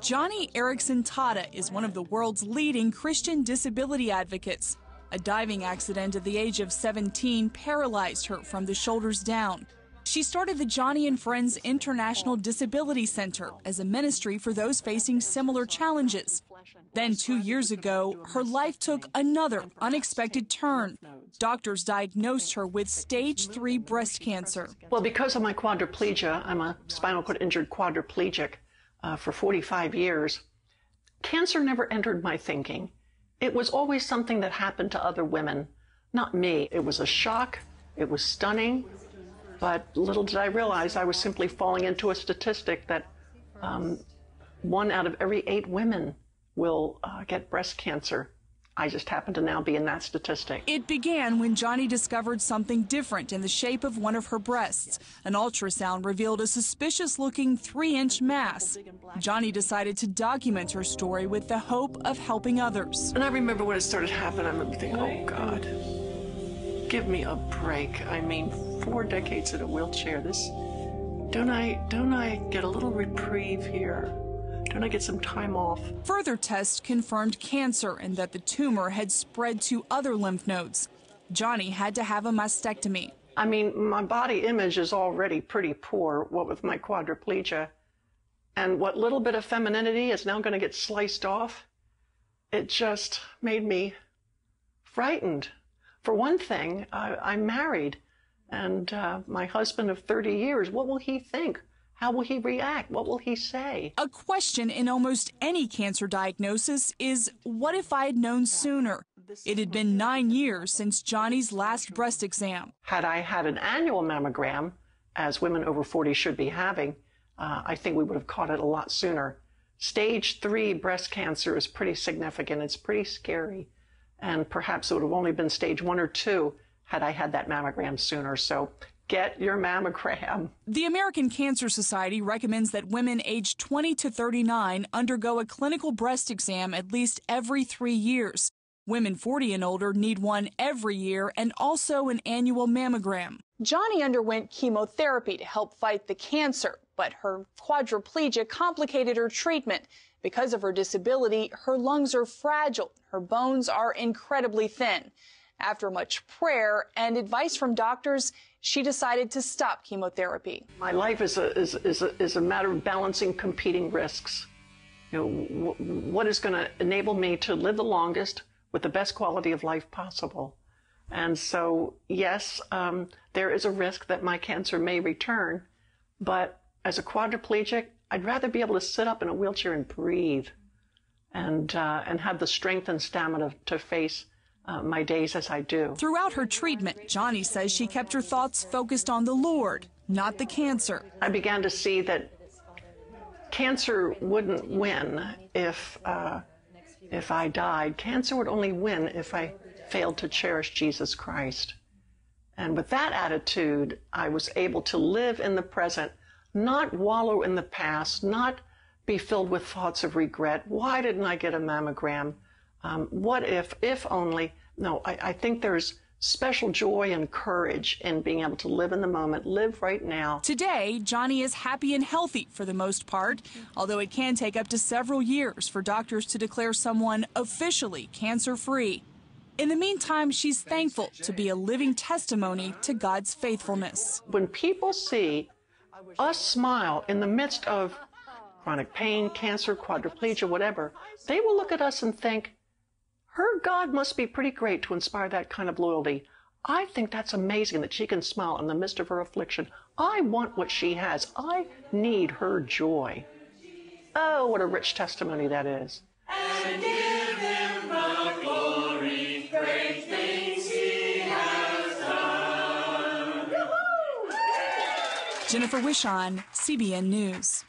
Joni Tata is one of the world's leading Christian disability advocates. A diving accident at the age of 17 paralyzed her from the shoulders down. She started the Joni and Friends International Disability Center as a ministry for those facing similar challenges. Then 2 years ago, her life took another unexpected turn. Doctors diagnosed her with stage 3 breast cancer. Well, because of my quadriplegia, I'm a spinal cord injured quadriplegic for 45 years. Cancer never entered my thinking. It was always something that happened to other women, not me. It was a shock. It was stunning. But little did I realize I was simply falling into a statistic that 1 out of every 8 women will get breast cancer. I just happen to now be in that statistic. It began when Joni discovered something different in the shape of one of her breasts. An ultrasound revealed a suspicious-looking 3-inch mass. Joni decided to document her story with the hope of helping others. And I remember when it started happening, I remember thinking, oh, God, give me a break. I mean, 4 decades in a wheelchair. Don't I get a little reprieve here? Don't I get some time off? Further tests confirmed cancer and that the tumor had spread to other lymph nodes. Joni had to have a mastectomy. I mean, my body image is already pretty poor, what with my quadriplegia. And what little bit of femininity is now going to get sliced off, it just made me frightened. For one thing, I'm married, and my husband of 30 years, what will he think? How will he react? What will he say? A question in almost any cancer diagnosis is, what if I had known sooner? It had been 9 years since Joni's last breast exam. Had I had an annual mammogram, as women over 40 should be having, I think we would have caught it a lot sooner. Stage 3 breast cancer is pretty significant. It's pretty scary. And perhaps it would have only been stage 1 or 2 had I had that mammogram sooner. So get your mammogram. The American Cancer Society recommends that women aged 20 to 39 undergo a clinical breast exam at least every 3 years. Women 40 and older need one every year and also an annual mammogram. Joni underwent chemotherapy to help fight the cancer, but her quadriplegia complicated her treatment. Because of her disability, her lungs are fragile. Her bones are incredibly thin. After much prayer and advice from doctors, she decided to stop chemotherapy. My life is a matter of balancing competing risks. You know, what is going to enable me to live the longest with the best quality of life possible? And so, yes, there is a risk that my cancer may return, but as a quadriplegic, I'd rather be able to sit up in a wheelchair and breathe and have the strength and stamina to face my days as I do. Throughout her treatment, Joni says she kept her thoughts focused on the Lord, not the cancer. I began to see that cancer wouldn't win if I died. Cancer would only win if I failed to cherish Jesus Christ. And with that attitude, I was able to live in the present, not wallow in the past, not be filled with thoughts of regret. Why didn't I get a mammogram? What if only? No, I think there's special joy and courage in being able to live in the moment, live right now. Today, Joni is happy and healthy for the most part, although it can take up to several years for doctors to declare someone officially cancer-free. In the meantime, she's thankful to be a living testimony to God's faithfulness. When people see us smile in the midst of chronic pain, cancer, quadriplegia, whatever, they will look at us and think, her God must be pretty great to inspire that kind of loyalty. I think that's amazing that she can smile in the midst of her affliction. I want what she has. I need her joy. Oh, what a rich testimony that is. And give him the glory, great things he has done. Jennifer Wishon, CBN News.